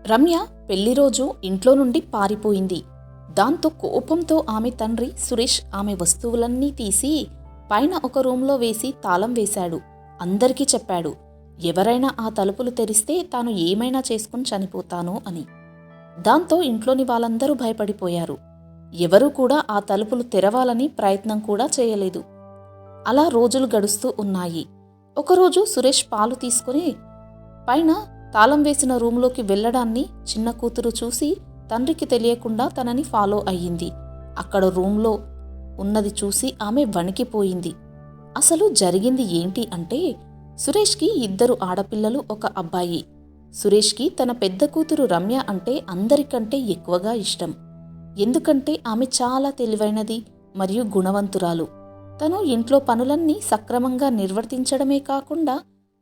రమ్య పెళ్లి రోజు ఇంట్లో నుండి పారిపోయింది. దాంతో కోపంతో ఆమె తండ్రి సురేష్ ఆమె వస్తువులన్నీ తీసి పైన ఒక రూంలో వేసి తాళం వేశాడు. అందరికీ చెప్పాడు, ఎవరైనా ఆ తలుపులు తెరిస్తే తాను ఏమైనా చేసుకుని చనిపోతాను అని. దాంతో ఇంట్లోని వాళ్ళందరూ భయపడిపోయారు. ఎవరూ కూడా ఆ తలుపులు తెరవాలని ప్రయత్నం కూడా చేయలేదు. అలా రోజులు గడుస్తూ ఉన్నాయి. ఒకరోజు సురేష్ పాలు తీసుకుని పైన తాళం వేసిన రూంలోకి వెళ్లడాన్ని చిన్న కూతురు చూసి తండ్రికి తెలియకుండా తనని ఫాలో అయ్యింది. అక్కడ రూంలో ఉన్నది చూసి ఆమె వణికిపోయింది. అసలు జరిగింది ఏంటి అంటే, సురేష్కి 2 ఆడపిల్లలు, 1 అబ్బాయి. సురేష్కి తన పెద్ద కూతురు రమ్య అంటే అందరికంటే ఎక్కువగా ఇష్టం. ఎందుకంటే ఆమె చాలా తెలివైనది మరియు గుణవంతురాలు. తను ఇంట్లో పనులన్నీ సక్రమంగా నిర్వర్తించడమే కాకుండా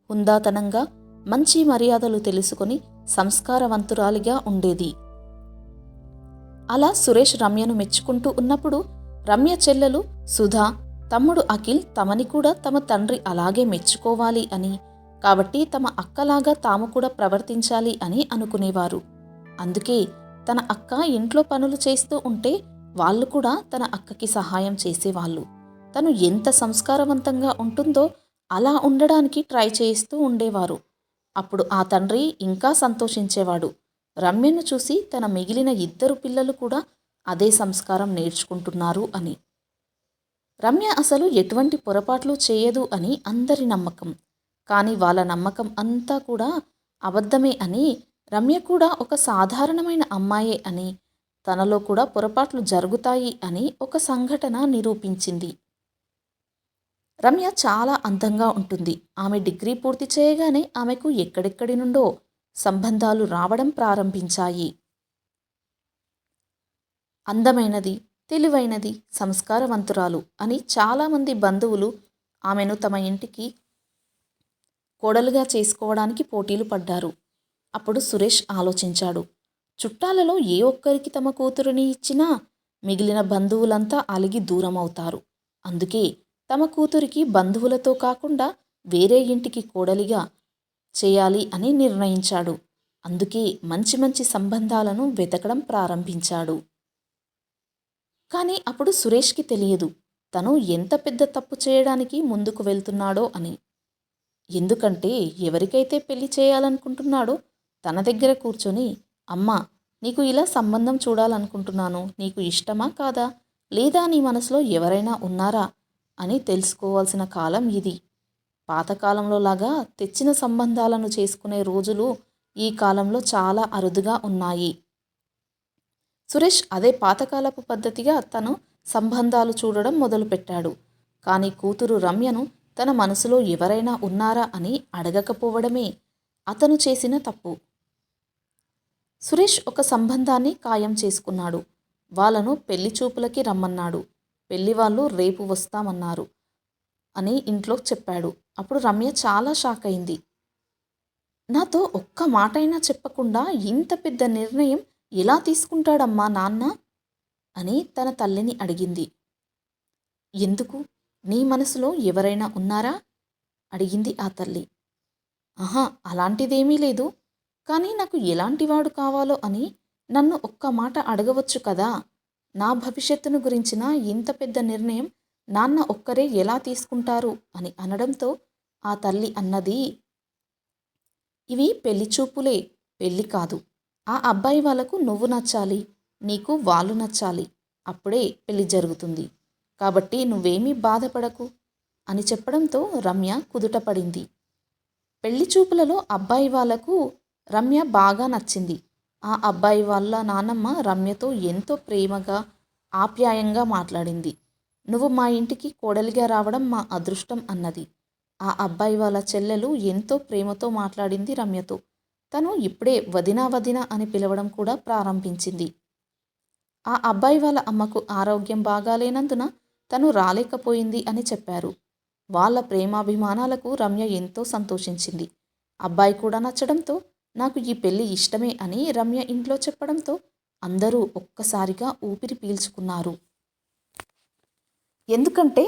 హుందాతనంగా మంచి మర్యాదలు తెలుసుకొని సంస్కారవంతురాలిగా ఉండేది. అలా సురేష్ రమ్యను మెచ్చుకుంటూ ఉన్నప్పుడు రమ్య చెల్లెలు సుధా, తమ్ముడు అఖిల్ తమని కూడా తమ తండ్రి అలాగే మెచ్చుకోవాలి అని, కాబట్టి తమ అక్కలాగా తాము కూడా ప్రవర్తించాలి అని అనుకునేవారు. అందుకే తన అక్క ఇంట్లో పనులు చేస్తూ ఉంటే వాళ్ళు కూడా తన అక్కకి సహాయం చేసేవాళ్ళు. తను ఎంత సంస్కారవంతంగా ఉంటుందో అలా ఉండడానికి ట్రై చేస్తూ ఉండేవారు. అప్పుడు ఆ తండ్రి ఇంకా సంతోషించేవాడు. రమ్యను చూసి తన మిగిలిన 2 పిల్లలు కూడా అదే సంస్కారం నేర్చుకుంటున్నారు అని. రమ్య అసలు ఎటువంటి పొరపాట్లు చేయదు అని అందరి నమ్మకం. కానీ వాళ్ళ నమ్మకం అంతా కూడా అబద్ధమే అని, రమ్య కూడా ఒక సాధారణమైన అమ్మాయే అని, తనలో కూడా పొరపాట్లు జరుగుతాయి అని ఒక సంఘటన నిరూపించింది. రమ్య చాలా అందంగా ఉంటుంది. ఆమె డిగ్రీ పూర్తి చేయగానే ఆమెకు ఎక్కడెక్కడి నుండో సంబంధాలు రావడం ప్రారంభించాయి. అందమైనది, తెలివైనది, సంస్కారవంతురాలు అని చాలామంది బంధువులు ఆమెను తమ ఇంటికి కోడలుగా చేసుకోవడానికి పోటీలు పడ్డారు. అప్పుడు సురేష్ ఆలోచించాడు, చుట్టాలలో ఏ ఒక్కరికి తమ కూతురుని ఇచ్చినా మిగిలిన బంధువులంతా అలిగి దూరమవుతారు. అందుకే తమ కూతురికి బంధువులతో కాకుండా వేరే ఇంటికి కోడలిగా చేయాలి అని నిర్ణయించాడు. అందుకే మంచి మంచి సంబంధాలను వెతకడం ప్రారంభించాడు. కానీ అప్పుడు సురేష్కి తెలియదు తను ఎంత పెద్ద తప్పు చేయడానికి ముందుకు వెళ్తున్నాడో అని. ఎందుకంటే ఎవరికైతే పెళ్లి చేయాలనుకుంటున్నాడో తన దగ్గర కూర్చొని, అమ్మా, నీకు ఇలా సంబంధం చూడాలనుకుంటున్నాను, నీకు ఇష్టమా కాదా, లేదా నీ మనసులో ఎవరైనా ఉన్నారా అని తెలుసుకోవాల్సిన కాలం ఇది. పాతకాలంలో లాగా తెచ్చిన సంబంధాలను చేసుకునే రోజులు ఈ కాలంలో చాలా అరుదుగా ఉన్నాయి. సురేష్ అదే పాతకాలపు పద్ధతిగా తను సంబంధాలు చూడడం మొదలుపెట్టాడు. కానీ కూతురు రమ్యను తన మనసులో ఎవరైనా ఉన్నారా అని అడగకపోవడమే అతను చేసిన తప్పు. సురేష్ ఒక సంబంధాన్ని ఖాయం చేసుకున్నాడు. వాళ్ళను పెళ్లి చూపులకి రమ్మన్నాడు. పెళ్లి వాళ్ళు రేపు వస్తామన్నారు అని ఇంట్లో చెప్పాడు. అప్పుడు రమ్య చాలా షాక్ అయింది. నాతో ఒక్క మాటైనా చెప్పకుండా ఇంత పెద్ద నిర్ణయం ఎలా తీసుకుంటాడమ్మా నాన్న అని తన తల్లిని అడిగింది. ఎందుకు, నీ మనసులో ఎవరైనా ఉన్నారా అడిగింది ఆ తల్లి. ఆహా, అలాంటిదేమీ లేదు. కానీ నాకు ఎలాంటివాడు కావాలో అని నన్ను ఒక్క మాట అడగవచ్చు కదా. నా భవిష్యత్తును గురించిన ఇంత పెద్ద నిర్ణయం నాన్న ఒక్కరే ఎలా తీసుకుంటారు అని అనడంతో ఆ తల్లి అన్నది, ఇవి పెళ్లి చూపులే, పెళ్లి కాదు. ఆ అబ్బాయి వాళ్ళకు నువ్వు నచ్చాలి, నీకు వాళ్ళు నచ్చాలి, అప్పుడే పెళ్లి జరుగుతుంది. కాబట్టి నువ్వేమీ బాధపడకు అని చెప్పడంతో రమ్య కుదుటపడింది. పెళ్లి చూపులలో అబ్బాయి వాళ్లకు రమ్య బాగా నచ్చింది. ఆ అబ్బాయి వాళ్ళ నానమ్మ రమ్యతో ఎంతో ప్రేమగా, ఆప్యాయంగా మాట్లాడింది. నువ్వు మా ఇంటికి కోడలిగా రావడం మా అదృష్టం అన్నది. ఆ అబ్బాయి వాళ్ళ చెల్లెలు ఎంతో ప్రేమతో మాట్లాడింది రమ్యతో. తను ఇప్పుడే వదినా వదినా అని పిలవడం కూడా ప్రారంభించింది. ఆ అబ్బాయి వాళ్ళ అమ్మకు ఆరోగ్యం బాగాలేనందున తను రాలేకపోయింది అని చెప్పారు. వాళ్ళ ప్రేమాభిమానాలకు రమ్య ఎంతో సంతోషించింది. అబ్బాయి కూడా నచ్చడంతో నాకు ఈ పెళ్లి ఇష్టమే అని రమ్య ఇంట్లో చెప్పడంతో అందరూ ఒక్కసారిగా ఊపిరి పీల్చుకున్నారు. ఎందుకంటే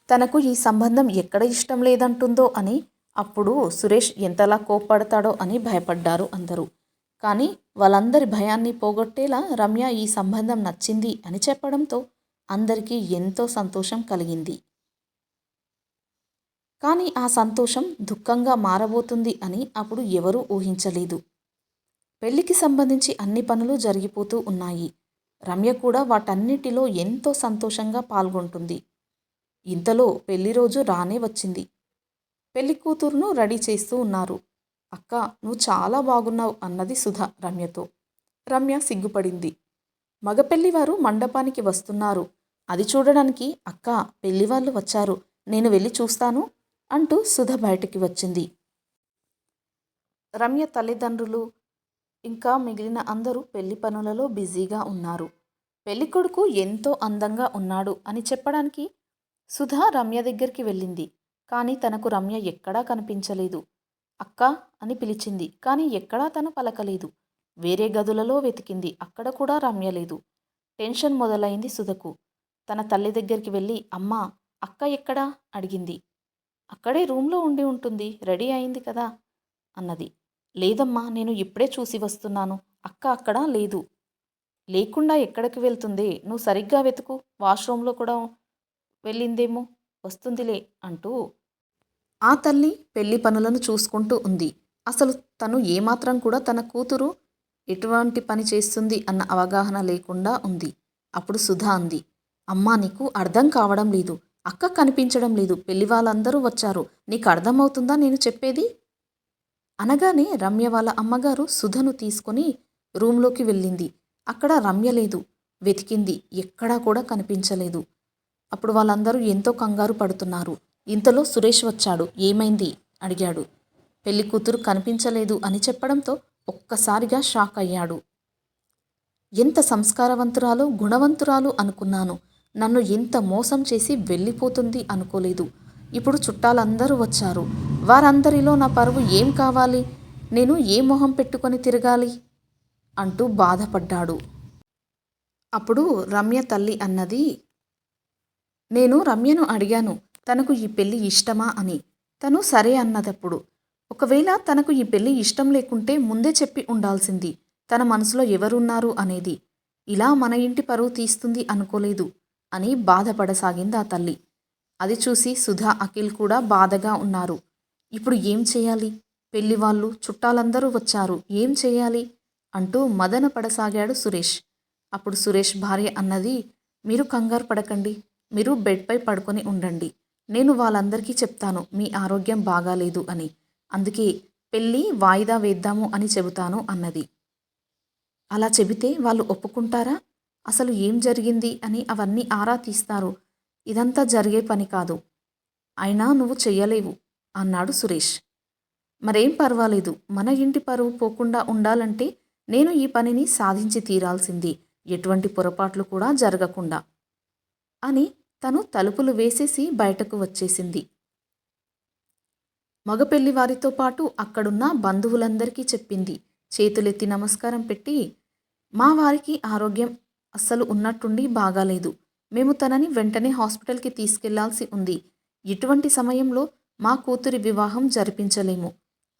తనకు ఈ సంబంధం ఎక్కడ ఇష్టం లేదంటుందో అని, అప్పుడు సురేష్ ఎంతలా కోప్పడతాడో అని భయపడ్డారు అందరూ. కానీ వాళ్ళందరి భయాన్ని పోగొట్టేలా రమ్య ఈ సంబంధం నచ్చింది అని చెప్పడంతో అందరికీ ఎంతో సంతోషం కలిగింది. కానీ ఆ సంతోషం దుఃఖంగా మారబోతుంది అని అప్పుడు ఎవరూ ఊహించలేదు. పెళ్లికి సంబంధించి అన్ని పనులు జరిగిపోతూ ఉన్నాయి. రమ్య కూడా వాటన్నిటిలో ఎంతో సంతోషంగా పాల్గొంటుంది. ఇంతలో పెళ్లి రోజు రానే వచ్చింది. పెళ్లి కూతురును రెడీ చేస్తూ ఉన్నారు. అక్క, నువ్వు చాలా బాగున్నావు అన్నది సుధ రమ్యతో. రమ్య సిగ్గుపడింది. మగ పెళ్లివారు మండపానికి వస్తున్నారు, అది చూడడానికి అక్క పెళ్లివాళ్ళు వచ్చారు, నేను వెళ్ళి చూస్తాను అంటూ సుధ బయటికి వచ్చింది. రమ్య తల్లిదండ్రులు ఇంకా మిగిలిన అందరూ పెళ్లి పనులలో బిజీగా ఉన్నారు. పెళ్ళికొడుకు ఎంతో అందంగా ఉన్నాడు అని చెప్పడానికి సుధ రమ్య దగ్గరికి వెళ్ళింది. కానీ తనకు రమ్య ఎక్కడా కనిపించలేదు. అక్క అని పిలిచింది, కానీ ఎక్కడా తను పలకలేదు. వేరే గదులలో వెతికింది, అక్కడ కూడా రమ్య లేదు. టెన్షన్ మొదలైంది సుధకు. తన తల్లి దగ్గరికి వెళ్ళి, అమ్మా అక్క ఎక్కడా అడిగింది. అక్కడే రూమ్లో ఉండి ఉంటుంది, రెడీ అయింది కదా అన్నది. లేదమ్మా, నేను ఇప్పుడే చూసి వస్తున్నాను, అక్క అక్కడ లేదు. లేకుండా ఎక్కడికి వెళ్తుంది, నువ్వు సరిగ్గా వెతుకు, వాష్రూమ్లో కూడా వెళ్ళిందేమో, వస్తుందిలే అంటూ ఆ తల్లి పెళ్లి పనులను చూసుకుంటూ ఉంది. అసలు తను ఏమాత్రం కూడా తన కూతురు ఎటువంటి పని చేస్తుంది అన్న అవగాహన లేకుండా ఉంది. అప్పుడు సుధా అంది, అమ్మా నీకు అర్థం కావడం లేదు, అక్క కనిపించడం లేదు, పెళ్లి వాళ్ళందరూ వచ్చారు, నీకు అర్థమవుతుందా నేను చెప్పేది అనగానే రమ్య వాళ్ళ అమ్మగారు సుధను తీసుకొని రూంలోకి వెళ్ళింది. అక్కడ రమ్య లేదు. వెతికింది, ఎక్కడా కూడా కనిపించలేదు. అప్పుడు వాళ్ళందరూ ఎంతో కంగారు పడుతున్నారు. ఇంతలో సురేష్ వచ్చాడు. ఏమైంది అడిగాడు. పెళ్లి కూతురు కనిపించలేదు అని చెప్పడంతో ఒక్కసారిగా షాక్ అయ్యాడు. ఎంత సంస్కారవంతురాలు, గుణవంతురాలు అనుకున్నాను, నన్ను ఎంత మోసం చేసి వెళ్ళిపోతుంది అనుకోలేదు. ఇప్పుడు చుట్టాలందరూ వచ్చారు, వారందరిలో నా పరువు ఏం కావాలి, నేను ఏ మొహం పెట్టుకొని తిరగాలి అంటూ బాధపడ్డాడు. అప్పుడు రమ్య తల్లి అన్నది, నేను రమ్యను అడిగాను తనకు ఈ పెళ్లి ఇష్టమా అని. తను సరే అన్నదప్పుడు. ఒకవేళ తనకు ఈ పెళ్లి ఇష్టం లేకుంటే ముందే చెప్పి ఉండాల్సింది, తన మనసులో ఎవరున్నారు అనేది. ఇలా మన ఇంటి పరువు తీస్తుంది అనుకోలేదు అని బాధపడసాగింది ఆ తల్లి. అది చూసి సుధా, అఖిల్ కూడా బాధగా ఉన్నారు. ఇప్పుడు ఏం చేయాలి, పెళ్లి వాళ్ళు చుట్టాలందరూ వచ్చారు, ఏం చేయాలి అంటూ మదన పడసాగాడు సురేష్. అప్పుడు సురేష్ భార్య అన్నది, మీరు కంగారు పడకండి, మీరు బెడ్పై పడుకొని ఉండండి, నేను వాళ్ళందరికీ చెప్తాను మీ ఆరోగ్యం బాగాలేదు అని, అందుకే పెళ్ళి వాయిదా వేద్దాము అని చెబుతాను అన్నది. అలా చెబితే వాళ్ళు ఒప్పుకుంటారా, అసలు ఏం జరిగింది అని అవన్నీ ఆరా తీస్తారు, ఇదంతా జరిగే పని కాదు, అయినా నువ్వు చెయ్యలేవు అన్నాడు సురేష్. మరేం పర్వాలేదు, మన ఇంటి పరువు పోకుండా ఉండాలంటే నేను ఈ పనిని సాధించి తీరాల్సింది, ఎటువంటి పొరపాట్లు కూడా జరగకుండా అని తను తలుపులు వేసేసి బయటకు వచ్చేసింది. మగపెళ్లి వారితో పాటు అక్కడున్న బంధువులందరికీ చెప్పింది. చేతులెత్తి నమస్కారం పెట్టి, మా వారికి ఆరోగ్యం అస్సలు ఉన్నట్టుండి బాగాలేదు, మేము తనని వెంటనే హాస్పిటల్కి తీసుకెళ్లాల్సి ఉంది, ఇటువంటి సమయంలో మా కూతురి వివాహం జరిపించలేము,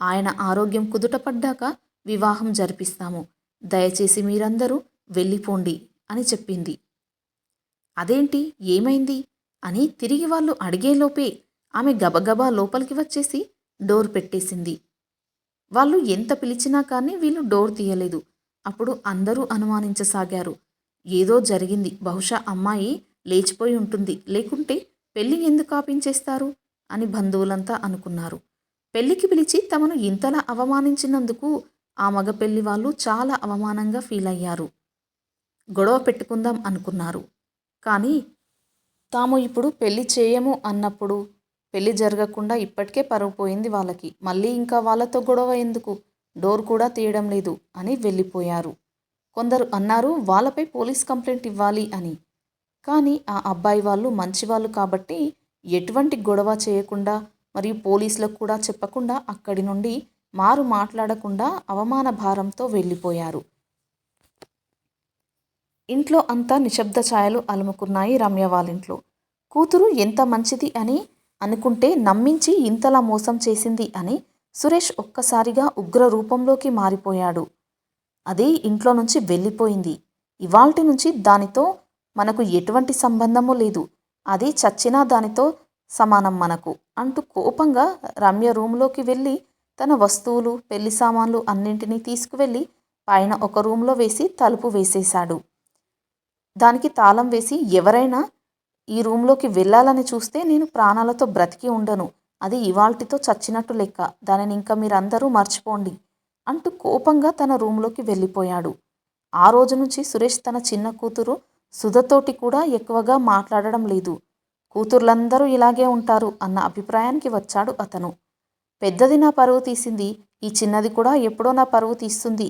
ఆయన ఆరోగ్యం కుదుటపడ్డాక వివాహం జరిపిస్తాము, దయచేసి మీరందరూ వెళ్ళిపోండి అని చెప్పింది. అదేంటి, ఏమైంది అని తిరిగి వాళ్ళు అడిగేలోపే ఆమె గబగబా లోపలికి వచ్చేసి డోర్ పెట్టేసింది. వాళ్ళు ఎంత పిలిచినా కానీ వీళ్ళు డోర్ తీయలేదు. అప్పుడు అందరూ అనుమానించసాగారు, ఏదో జరిగింది, బహుశా అమ్మాయి లేచిపోయి ఉంటుంది, లేకుంటే పెళ్లి ఎందుకు ఆపించేస్తారు అని బంధువులంతా అనుకున్నారు. పెళ్లికి పిలిచి తమను ఇంతలా అవమానించినందుకు ఆ మగ పెళ్లి వాళ్ళు చాలా అవమానంగా ఫీల్ అయ్యారు. గొడవ పెట్టుకుందాం అనుకున్నారు. కానీ తాము ఇప్పుడు పెళ్లి చేయము అన్నప్పుడు పెళ్లి జరగకుండా ఇప్పటికే పరువు పోయింది వాళ్ళకి, మళ్ళీ ఇంకా వాళ్ళతో గొడవ ఎందుకు, డోర్ కూడా తీయడం లేదు అని వెళ్ళిపోయారు. కొందరు అన్నారు వాళ్ళపై పోలీస్ కంప్లైంట్ ఇవ్వాలి అని. కానీ ఆ అబ్బాయి వాళ్ళు మంచివాళ్ళు కాబట్టి ఎటువంటి గొడవ చేయకుండా మరియు పోలీసులకు కూడా చెప్పకుండా అక్కడి నుండి మారు మాట్లాడకుండా అవమాన భారంతో వెళ్ళిపోయారు. ఇంట్లో అంతా నిశ్శబ్ద ఛాయలు అలుముకున్నాయి రమ్య వాళ్ళింట్లో. కూతురు ఎంత మంచిది అని అనుకుంటే నమ్మించి ఇంతలా మోసం చేసింది అని సురేష్ ఒక్కసారిగా ఉగ్ర రూపంలోకి మారిపోయాడు. అది ఇంట్లో నుంచి వెళ్ళిపోయింది. ఇవాల్టి నుంచి దానితో మనకు ఎటువంటి సంబంధము లేదు. అది చచ్చినా దానితో సమానం మనకు అంటూ కోపంగా రమ్య రూమ్లోకి వెళ్ళి తన వస్తువులు, పెళ్లి సామాన్లు అన్నింటినీ తీసుకువెళ్ళి పైన ఒక రూమ్లో వేసి తలుపు వేసేశాడు. దానికి తాళం వేసి, ఎవరైనా ఈ రూమ్లోకి వెళ్ళాలని చూస్తే నేను ప్రాణాలతో బ్రతికి ఉండను. అది ఇవాల్టితో చచ్చినట్టు లెక్క. దానిని ఇంకా మీరందరూ మర్చిపోండి అంటూ కోపంగా తన రూమ్లోకి వెళ్ళిపోయాడు. ఆ రోజు నుంచి సురేష్ తన చిన్న కూతురు సుధతోటి కూడా ఎక్కువగా మాట్లాడడం లేదు. కూతుర్లందరూ ఇలాగే ఉంటారు అన్న అభిప్రాయానికి వచ్చాడు అతను. పెద్దది నా పరువు తీసింది, ఈ చిన్నది కూడా ఎప్పుడో నా పరువు తీస్తుంది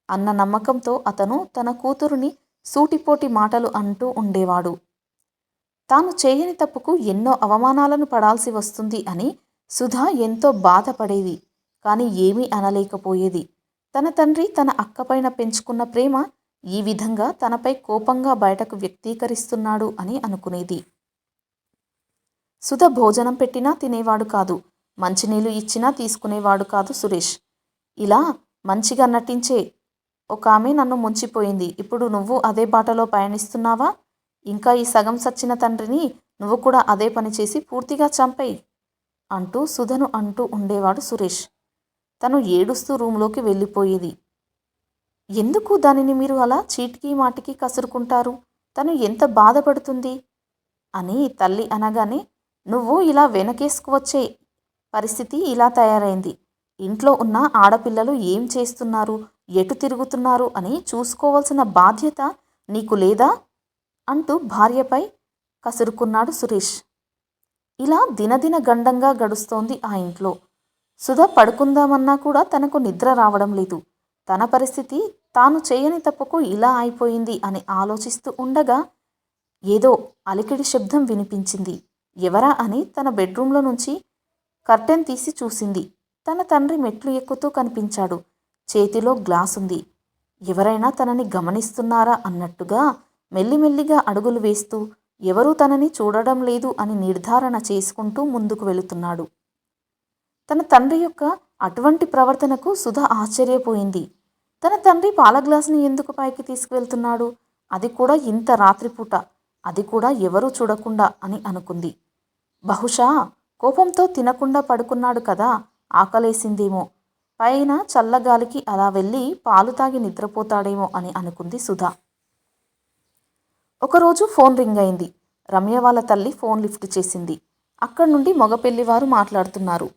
అన్న నమ్మకంతో అతను తన కూతురుని సూటిపోటి మాటలు అంటూ ఉండేవాడు. తాను చేయని తప్పుకు ఎన్నో అవమానాలను పడాల్సి వస్తుంది అని సుధా ఎంతో బాధపడేది. కానీ ఏమీ అనలేకపోయేది. తన తండ్రి తన అక్కపైన పెంచుకున్న ప్రేమ ఈ విధంగా తనపై కోపంగా బయటకు వ్యక్తీకరిస్తున్నాడు అని అనుకునేది. సుధ భోజనం పెట్టినా తినేవాడు కాదు. మంచినీళ్ళు ఇచ్చినా తీసుకునేవాడు కాదు సురేష్. ఇలా మంచిగా నటించే ఒక ఆమె నన్ను ముంచిపోయింది. ఇప్పుడు నువ్వు అదే బాటలో పయనిస్తున్నావా? ఇంకా ఈ సగం సచ్చిన తండ్రిని నువ్వు కూడా అదే పని చేసి పూర్తిగా చంపేయి అంటూ సుధను అంటూ ఉండేవాడు సురేష్. తను ఏడుస్తూ రూంలోకి వెళ్ళిపోయేది. ఎందుకు దానిని మీరు అలా చీటికి మాటికి కసురుకుంటారు? తను ఎంత బాధపడుతుంది అని తల్లి అనగానే, నువ్వు ఇలా వెనకేసుకువచ్చే పరిస్థితి ఇలా తయారైంది. ఇంట్లో ఉన్న ఆడపిల్లలు ఏం చేస్తున్నారు, ఎటు తిరుగుతున్నారు అని చూసుకోవాల్సిన బాధ్యత నీకు లేదా అంటూ భార్యపై కసురుకున్నాడు సురేష్. ఇలా దినదిన గండంగా గడుస్తోంది ఆ ఇంట్లో. సుధ పడుకుందామన్నా కూడా తనకు నిద్ర రావడం లేదు. తన పరిస్థితి తాను చేయని తప్పుకు ఇలా అయిపోయింది అని ఆలోచిస్తూ ఉండగా ఏదో అలికిడి శబ్దం వినిపించింది. ఎవరా అని తన బెడ్రూమ్లో నుంచి కర్టెన్ తీసి చూసింది. తన తండ్రి మెట్లు ఎక్కుతూ కనిపించాడు. చేతిలో గ్లాసుంది. ఎవరైనా తనని గమనిస్తున్నారా అన్నట్టుగా మెల్లిమెల్లిగా అడుగులు వేస్తూ ఎవరూ తనని చూడడం లేదు అని నిర్ధారణ చేసుకుంటూ ముందుకు వెళుతున్నాడు. తన తండ్రి యొక్క అటువంటి ప్రవర్తనకు సుధ ఆశ్చర్యపోయింది. తన తండ్రి పాల గ్లాసుని ఎందుకు పైకి తీసుకువెళ్తున్నాడు? అది కూడా ఇంత రాత్రిపూట, అది కూడా ఎవరూ చూడకుండా అని అనుకుంది. బహుశా కోపంతో తినకుండా పడుకున్నాడు కదా, ఆకలేసిందేమో, పైన చల్లగాలికి అలా వెళ్ళి పాలు తాగి నిద్రపోతాడేమో అని అనుకుంది సుధ. ఒకరోజు ఫోన్ రింగ్ అయింది. రమ్య వాళ్ళ తల్లి ఫోన్ లిఫ్ట్ చేసింది. అక్కడి నుండి మగ పెళ్లివారు మాట్లాడుతున్నారు.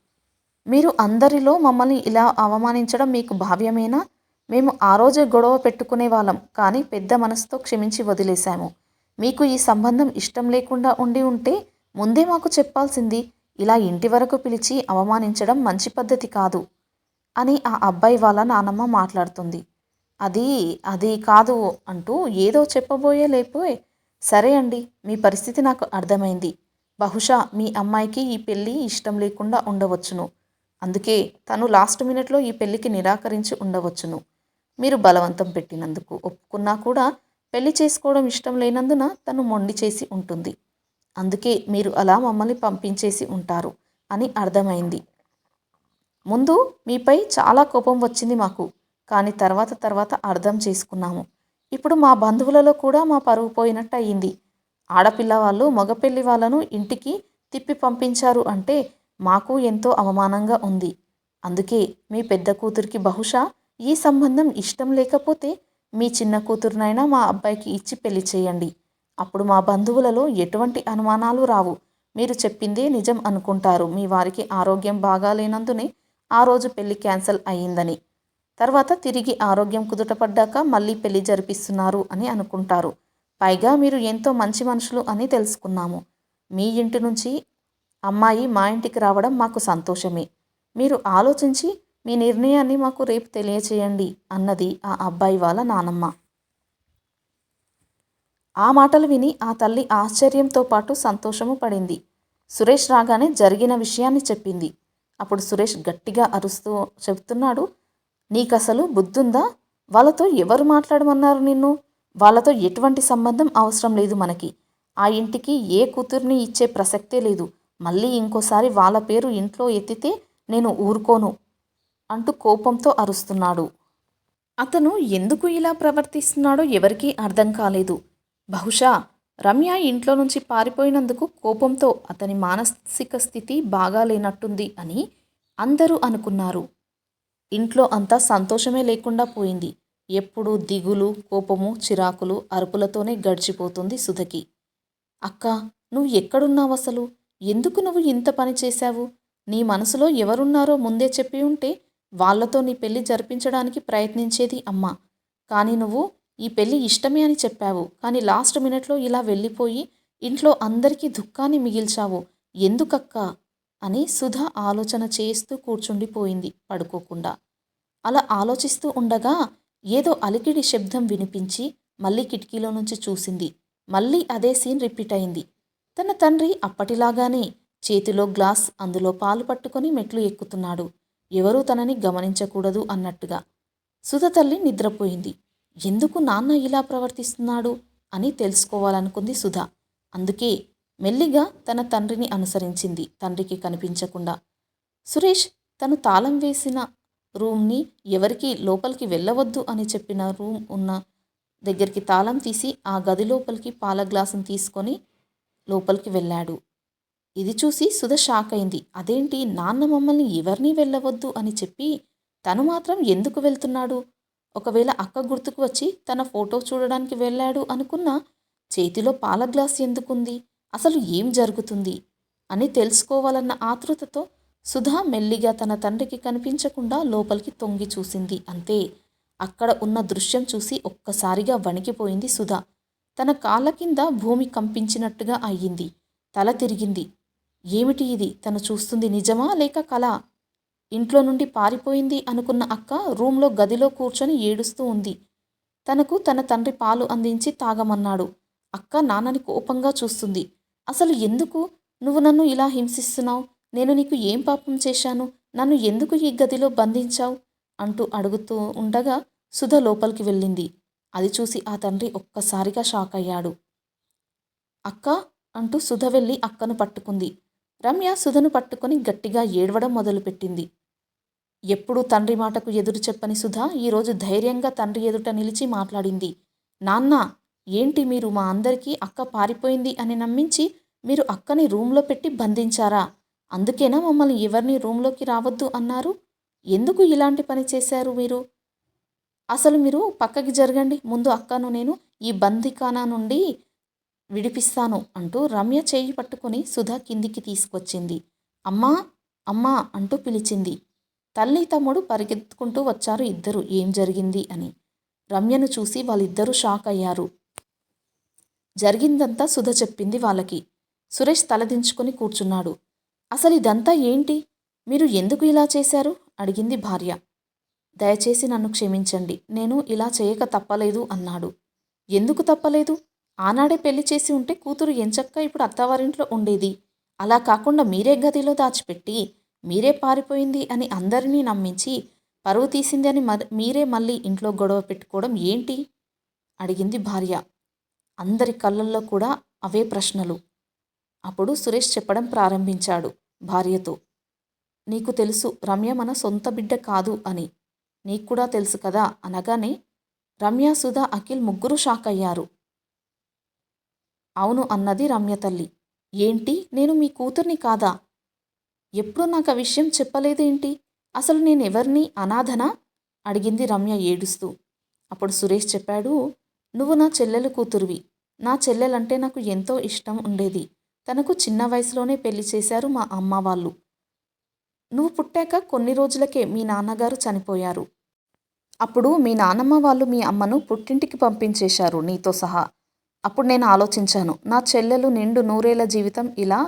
మీరు అందరిలో మమ్మల్ని ఇలా అవమానించడం మీకు భావ్యమేనా? మేము ఆ రోజే గొడవ పెట్టుకునే వాళ్ళం, కానీ పెద్ద మనసుతో క్షమించి వదిలేశాము. మీకు ఈ సంబంధం ఇష్టం లేకుండా ఉండి ఉంటే ముందే మాకు చెప్పాల్సింది. ఇలా ఇంటి వరకు పిలిచి అవమానించడం మంచి పద్ధతి కాదు అని ఆ అబ్బాయి వాళ్ళ నానమ్మ మాట్లాడుతుంది. అది కాదు అంటూ ఏదో చెప్పబోయే లేపోయే, సరే అండి, మీ పరిస్థితి నాకు అర్థమైంది. బహుశా మీ అమ్మాయికి ఈ పెళ్ళి ఇష్టం లేకుండా ఉండవచ్చును. అందుకే తను లాస్ట్ మినిట్లో ఈ పెళ్ళికి నిరాకరించి ఉండవచ్చును. మీరు బలవంతం పెట్టినందుకు ఒప్పుకున్నా కూడా పెళ్లి చేసుకోవడం ఇష్టం లేనందున తను మొండి చేసి ఉంటుంది. అందుకే మీరు అలా మమ్మల్ని పంపించేసి ఉంటారు అని అర్థమైంది. ముందు మీపై చాలా కోపం వచ్చింది మాకు, కానీ తర్వాత అర్థం చేసుకున్నాము. ఇప్పుడు మా బంధువులలో కూడా మా పరువు పోయినట్టు అయ్యింది. ఆడపిల్ల వాళ్ళు మగపెళ్లి వాళ్ళను ఇంటికి తిప్పి పంపించారు అంటే మాకు ఎంతో అవమానంగా ఉంది. అందుకే మీ పెద్ద కూతురికి బహుశా ఈ సంబంధం ఇష్టం లేకపోతే మీ చిన్న కూతురునైనా మా అబ్బాయికి ఇచ్చి పెళ్లి చేయండి. అప్పుడు మా బంధువులలో ఎటువంటి అనుమానాలు రావు. మీరు చెప్పిందే నిజం అనుకుంటారు. మీ వారికి ఆరోగ్యం బాగాలేనందునే ఆ రోజు పెళ్లి క్యాన్సిల్ అయ్యిందని, తర్వాత తిరిగి ఆరోగ్యం కుదుటపడ్డాక మళ్ళీ పెళ్లి జరిపిస్తున్నారు అని అనుకుంటారు. పైగా మీరు ఎంతో మంచి మనుషులు అని తెలుసుకున్నాము. మీ ఇంటి నుంచి అమ్మాయి మా ఇంటికి రావడం మాకు సంతోషమే. మీరు ఆలోచించి మీ నిర్ణయాన్ని మాకు రేపు తెలియచేయండి అన్నది ఆ అబ్బాయి వాళ్ళ నానమ్మ. ఆ మాటలు విని ఆ తల్లి ఆశ్చర్యంతో పాటు సంతోషము పడింది. సురేష్ రాగానే జరిగిన విషయాన్ని చెప్పింది. అప్పుడు సురేష్ గట్టిగా అరుస్తూ చెప్తున్నాడు, నీకసలు బుద్ధుందా? వాళ్ళతో ఎవరు మాట్లాడమన్నారు నిన్ను? వాళ్ళతో ఎటువంటి సంబంధం అవసరం లేదు మనకి. ఆ ఇంటికి ఏ కూతుర్ని ఇచ్చే ప్రసక్తే లేదు. మళ్ళీ ఇంకోసారి వాళ్ళ పేరు ఇంట్లో ఎత్తితే నేను ఊరుకోను అంటూ కోపంతో అరుస్తున్నాడు. అతను ఎందుకు ఇలా ప్రవర్తిస్తున్నాడో ఎవరికీ అర్థం కాలేదు. బహుశా రమ్య ఇంట్లో నుంచి పారిపోయినందుకు కోపంతో అతని మానసిక స్థితి బాగాలేనట్టుంది అని అందరూ అనుకున్నారు. ఇంట్లో అంతా సంతోషమే లేకుండా పోయింది. ఎప్పుడూ దిగులు, కోపము, చిరాకులు, అరుపులతోనే గడిచిపోతుంది సుధకి. అక్కా, నువ్వు ఎక్కడున్నావసలు? ఎందుకు నువ్వు ఇంత పని చేశావు? నీ మనసులో ఎవరున్నారో ముందే చెప్పి ఉంటే వాళ్లతో నీ పెళ్లి జరిపించడానికి ప్రయత్నించేది అమ్మ. కానీ నువ్వు ఈ పెళ్లి ఇష్టమే అని చెప్పావు. కానీ లాస్ట్ మినిట్లో ఇలా వెళ్ళిపోయి ఇంట్లో అందరికీ దుఃఖాన్ని మిగిల్చావు. ఎందుకక్కా అని సుధ ఆలోచన చేస్తూ కూర్చుండిపోయింది పడుకోకుండా. అలా ఆలోచిస్తూ ఉండగా ఏదో అలికిడి శబ్దం వినిపించి మళ్ళీ కిటికీలో నుంచి చూసింది. మళ్ళీ అదే సీన్ రిపీట్ అయింది. తన తండ్రి అప్పటిలాగానే చేతిలో గ్లాస్, అందులో పాలు పట్టుకొని మెట్లు ఎక్కుతున్నాడు. ఎవరూ తనని గమనించకూడదు అన్నట్టుగా. సుధ తల్లి నిద్రపోయింది. ఎందుకు నాన్న ఇలా ప్రవర్తిస్తున్నాడు అని తెలుసుకోవాలనుకుంది సుధ. అందుకే మెల్లిగా తన తండ్రిని అనుసరించింది, తండ్రికి కనిపించకుండా. సురేష్ తను తాళం వేసిన రూమ్ని ఎవరికి లోపలికి వెళ్ళవద్దు అని చెప్పిన రూమ్ ఉన్న దగ్గరికి తాళం తీసి ఆ గది లోపలికి పాల గ్లాసును తీసుకొని లోపలికి వెళ్ళాడు. ఇది చూసి సుధ షాక్ అయింది. అదేంటి, నాన్న మమ్మల్ని ఎవరినీ వెళ్ళవద్దు అని చెప్పి తను మాత్రం ఎందుకు వెళ్తున్నాడు? ఒకవేళ అక్క గుర్తుకు వచ్చి తన ఫోటో చూడడానికి వెళ్ళాడు అనుకున్నా చేతిలో పాల గ్లాస్ ఎందుకుంది? అసలు ఏం జరుగుతుంది అని తెలుసుకోవాలన్న ఆతృతతో సుధా మెల్లిగా తన తండ్రికి కనిపించకుండా లోపలికి తొంగి చూసింది. అంతే, అక్కడ ఉన్న దృశ్యం చూసి ఒక్కసారిగా వణికిపోయింది సుధ. తన కాళ్ళ కింద భూమి కంపించినట్టుగా అయ్యింది. తల తిరిగింది. ఏమిటి ఇది? తను చూస్తుంది నిజమా లేక కల? ఇంట్లో నుండి పారిపోయింది అనుకున్న అక్క రూమ్లో గదిలో కూర్చొని ఏడుస్తూ ఉంది. తనకు తన తండ్రి పాలు అందించి తాగమన్నాడు. అక్క నాన్నని కోపంగా చూస్తుంది. అసలు ఎందుకు నువ్వు నన్ను ఇలా హింసిస్తున్నావు? నేను నీకు ఏం పాపం చేశాను? నన్ను ఎందుకు ఈ గదిలో బంధించావు అంటూ అడుగుతూ ఉండగా సుధ లోపలికి వెళ్ళింది. అది చూసి ఆ తండ్రి ఒక్కసారిగా షాక్ అయ్యాడు. అక్క అంటూ సుధ వెళ్ళి అక్కను పట్టుకుంది. రమ్య సుధను పట్టుకొని గట్టిగా ఏడవడం మొదలుపెట్టింది. ఎప్పుడూ తండ్రి మాటకు ఎదురు చెప్పని సుధ ఈరోజు ధైర్యంగా తండ్రి ఎదుట నిలిచి మాట్లాడింది. నాన్న, ఏంటి మీరు మా అందరికీ అక్క పారిపోయింది అని నమ్మించి మీరు అక్కని రూమ్లో పెట్టి బంధించారా? అందుకేనా మమ్మల్ని ఎవరిని రూమ్లోకి రావద్దు అన్నారు? ఎందుకు ఇలాంటి పని చేశారు మీరు? అసలు మీరు పక్కకి జరగండి, ముందు అక్కను నేను ఈ బందిఖానా నుండి విడిపిస్తాను అంటూ రమ్య చేయి పట్టుకొని సుధ కిందికి తీసుకొచ్చింది. అమ్మా, అమ్మా అంటూ పిలిచింది. తల్లి తమ్ముడు పరిగెత్తుకుంటూ వచ్చారు ఇద్దరు ఏం జరిగింది అని. రమ్యను చూసి వాళ్ళిద్దరూ షాక్ అయ్యారు. జరిగిందంతా సుధ చెప్పింది వాళ్ళకి. సురేష్ తలదించుకొని కూర్చున్నాడు. అసలు ఇదంతా ఏంటి? మీరు ఎందుకు ఇలా చేశారు అడిగింది భార్య. దయచేసి నన్ను క్షమించండి, నేను ఇలా చేయక తప్పలేదు అన్నాడు. ఎందుకు తప్పలేదు? ఆనాడే పెళ్లి చేసి ఉంటే కూతురు ఎంచక్కా ఇప్పుడు అత్తవారింట్లో ఉండేది. అలా కాకుండా మీరే గదిలో దాచిపెట్టి మీరే పారిపోయింది అని అందరినీ నమ్మించి పరువు తీసింది అని మీరే మళ్ళీ ఇంట్లో గొడవ పెట్టుకోవడం ఏంటి అడిగింది భార్య. అందరి కళ్ళల్లో కూడా అవే ప్రశ్నలు. అప్పుడు సురేష్ చెప్పడం ప్రారంభించాడు భార్యతో. నీకు తెలుసు రమ్య మన సొంత బిడ్డ కాదు అని, నీకు కూడా తెలుసు కదా అనగానే రమ్య, సుధ, అఖిల్ ముగ్గురు షాక్ అయ్యారు. అవును అన్నది రమ్య తల్లి. ఏంటి, నేను మీ కూతుర్ని కాదా? ఎప్పుడు నాకు ఆ విషయం చెప్పలేదేంటి? అసలు నేనెవరిని, అనాథనా అడిగింది రమ్య ఏడుస్తూ. అప్పుడు సురేష్ చెప్పాడు, నువ్వు నా చెల్లెలు కూతురువి. నా చెల్లెలంటే నాకు ఎంతో ఇష్టం ఉండేది. తనకు చిన్న వయసులోనే పెళ్లి చేశారు మా అమ్మ వాళ్ళు. నువ్వు పుట్టాక కొన్ని రోజులకే మీ నాన్నగారు చనిపోయారు. అప్పుడు మీ నాన్నమ్మ వాళ్ళు మీ అమ్మను పుట్టింటికి పంపించేశారు నీతో సహా. అప్పుడు నేను ఆలోచించాను, నా చెల్లెలు నిండు నూరేళ్ల జీవితం ఇలా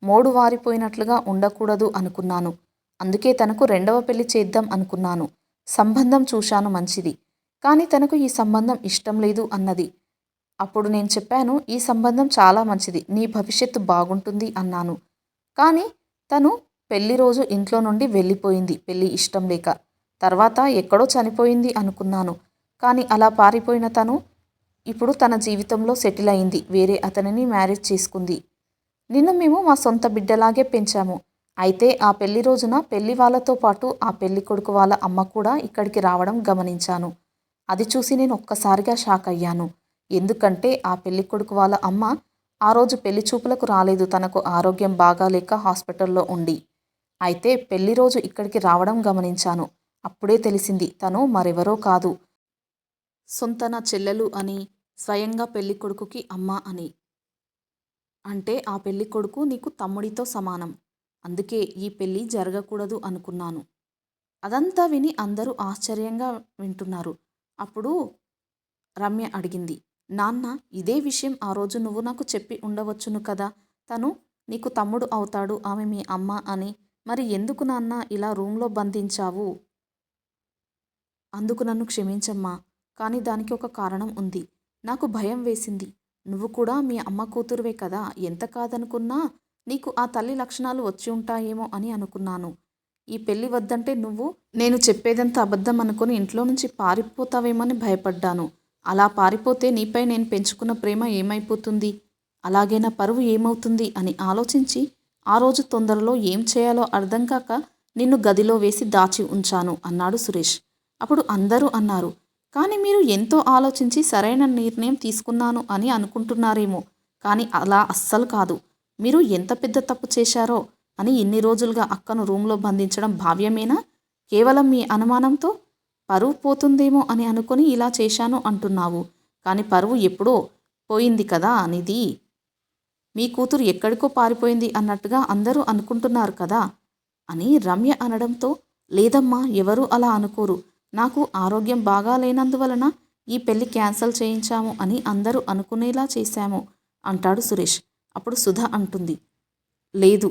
మోడు వారిపోయినట్లుగా ఉండకూడదు అనుకున్నాను. అందుకే తనకు రెండవ పెళ్లి చేద్దాం అనుకున్నాను. సంబంధం చూశాను మంచిది, కానీ తనకు ఈ సంబంధం ఇష్టం లేదు అన్నది. అప్పుడు నేను చెప్పాను, ఈ సంబంధం చాలా మంచిది, నీ భవిష్యత్తు బాగుంటుంది అన్నాను. కానీ తను పెళ్లి రోజు ఇంట్లో నుండి వెళ్ళిపోయింది పెళ్లి ఇష్టం లేక. తర్వాత ఎక్కడో చనిపోయింది అనుకున్నాను. కానీ అలా పారిపోయిన తను ఇప్పుడు తన జీవితంలో సెటిల్ అయింది, వేరే అతనిని మ్యారేజ్ చేసుకుంది. నిన్ను మేము మా సొంత బిడ్డలాగే పెంచాము. అయితే ఆ పెళ్లి రోజున పెళ్లి వాళ్ళతో పాటు ఆ పెళ్లి కొడుకు వాళ్ళ అమ్మ కూడా ఇక్కడికి రావడం గమనించాను. అది చూసి నేను ఒక్కసారిగా షాక్ అయ్యాను. ఎందుకంటే ఆ పెళ్ళికొడుకు వాళ్ళ అమ్మ ఆ రోజు పెళ్లి చూపులకు రాలేదు, తనకు ఆరోగ్యం బాగాలేక హాస్పిటల్లో ఉండి. అయితే పెళ్లి రోజు ఇక్కడికి రావడం గమనించాను. అప్పుడే తెలిసింది తను మరెవరో కాదు, సొంత నా చెల్లెలు అని, స్వయంగా పెళ్ళికొడుకుకి అమ్మ అని. అంటే ఆ పెళ్ళికొడుకు నీకు తమ్ముడితో సమానం. అందుకే ఈ పెళ్ళి జరగకూడదు అనుకున్నాను. అదంతా విని అందరూ ఆశ్చర్యంగా వింటున్నారు. అప్పుడు రమ్య అడిగింది, నాన్న, ఇదే విషయం ఆ రోజు నువ్వు నాకు చెప్పి ఉండవచ్చును కదా. తను నీకు తమ్ముడు అవుతాడు, ఆమె మీ అమ్మ అని. మరి ఎందుకు నాన్న ఇలా రూమ్లో బంధించావు? అందుకు నన్ను క్షమించమ్మా. కానీ దానికి ఒక కారణం ఉంది. నాకు భయం వేసింది. నువ్వు కూడా మీ అమ్మ కూతురువే కదా, ఎంత కాదనుకున్నా నీకు ఆ తల్లి లక్షణాలు వచ్చి ఉంటాయేమో అని అనుకున్నాను. ఈ పెళ్ళి వద్దంటే నువ్వు నేను చెప్పేదంతా అబద్ధం అనుకుని ఇంట్లో నుంచి పారిపోతావేమని భయపడ్డాను. అలా పారిపోతే నీపై నేను పెంచుకున్న ప్రేమ ఏమైపోతుంది? అలాగే నా పరువు ఏమవుతుంది అని ఆలోచించి ఆ రోజు తొందరలో ఏం చేయాలో అర్థం కాక నిన్ను గదిలో వేసి దాచి ఉంచాను అన్నాడు సురేష్. అప్పుడు అందరూ అన్నారు, కానీ మీరు ఎంతో ఆలోచించి సరైన నిర్ణయం తీసుకున్నాను అని అనుకుంటున్నారేమో, కానీ అలా అస్సలు కాదు. మీరు ఎంత పెద్ద తప్పు చేశారో అని ఇన్ని రోజులుగా అక్కను రూమ్లో బంధించడం భావ్యమేనా? కేవలం మీ అనుమానంతో పరువు పోతుందేమో అని అనుకుని ఇలా చేశాను అంటున్నావు. కానీ పరువు ఎప్పుడో పోయింది కదా నిధి. మీ కూతురు ఎక్కడికో పారిపోయింది అన్నట్టుగా అందరూ అనుకుంటున్నారు కదా అని రమ్య అనడంతో, లేదమ్మా, ఎవరూ అలా అనుకోరు. నాకు ఆరోగ్యం బాగాలేనందువలన ఈ పెళ్లి క్యాన్సల్ చేయించాము అని అందరూ అనుకునేలా చేశాము అంటాడు సురేష్. అప్పుడు సుధ అంటుంది, లేదు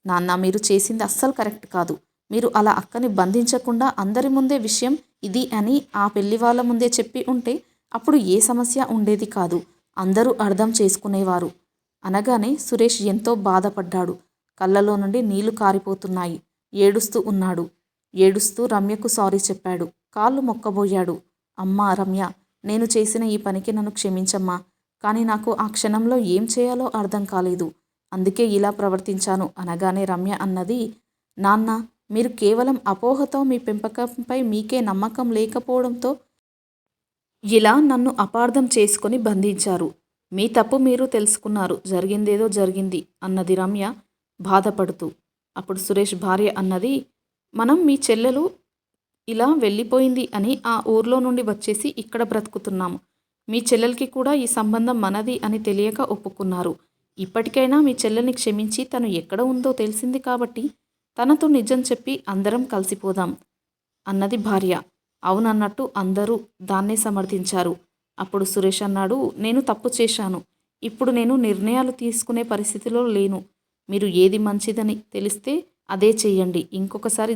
నాన్న, మీరు చేసింది అస్సలు కరెక్ట్ కాదు. మీరు అలా అక్కని బంధించకుండా అందరి ముందే విషయం ఇది అని ఆ పెళ్లి వాళ్ళ ముందే చెప్పి ఉంటే అప్పుడు ఏ సమస్య ఉండేది కాదు, అందరూ అర్థం చేసుకునేవారు అనగానే సురేష్ ఎంతో బాధపడ్డాడు. కళ్ళలో నుండి నీళ్లు కారిపోతున్నాయి. ఏడుస్తూ ఉన్నాడు. ఏడుస్తూ రమ్యకు సారీ చెప్పాడు. కాళ్ళు మొక్కబోయాడు. అమ్మా రమ్య, నేను చేసిన ఈ పనికి నన్ను క్షమించమ్మా. కానీ నాకు ఆ క్షణంలో ఏం చేయాలో అర్థం కాలేదు, అందుకే ఇలా ప్రవర్తించాను అనగానే రమ్య అన్నది, నాన్న, మీరు కేవలం అపోహతో మీ పెంపకంపై మీకే నమ్మకం లేకపోవడంతో ఇలా నన్ను అపార్థం చేసుకొని బంధించారు. మీ తప్పు మీరు తెలుసుకున్నారు, జరిగిందేదో జరిగింది అన్నది రమ్య బాధపడుతూ. అప్పుడు సురేష్ భార్య అన్నది, మనం మీ చెల్లెలు ఇలా వెళ్ళిపోయింది అని ఆ ఊర్లో నుండి వచ్చేసి ఇక్కడ బ్రతుకుతున్నాము. మీ చెల్లెలకి కూడా ఈ సంబంధం మనది అని తెలియక ఒప్పుకున్నారు. ఇప్పటికైనా మీ చెల్లెల్ని క్షమించి తను ఎక్కడ ఉందో తెలిసింది కాబట్టి తనతో నిజం చెప్పి అందరం కలిసిపోదాం అన్నది భార్య. అవునన్నట్టు అందరూ దాన్నే సమర్థించారు. అప్పుడు సురేష్ అన్నాడు, నేను తప్పు చేశాను. ఇప్పుడు నేను నిర్ణయాలు తీసుకునే పరిస్థితిలో లేను. మీరు ఏది మంచిదని తెలిస్తే అదే చెయ్యండి. ఇంకొకసారి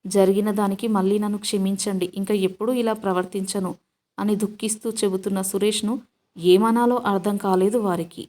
జరిగిన దానికి మళ్ళీ నన్ను క్షమించండి. ఇంకా ఎప్పుడూ ఇలా ప్రవర్తించను అని దుఃఖిస్తూ చెబుతున్న సురేష్ను ఏమనాలో అర్థం కాలేదు వారికి.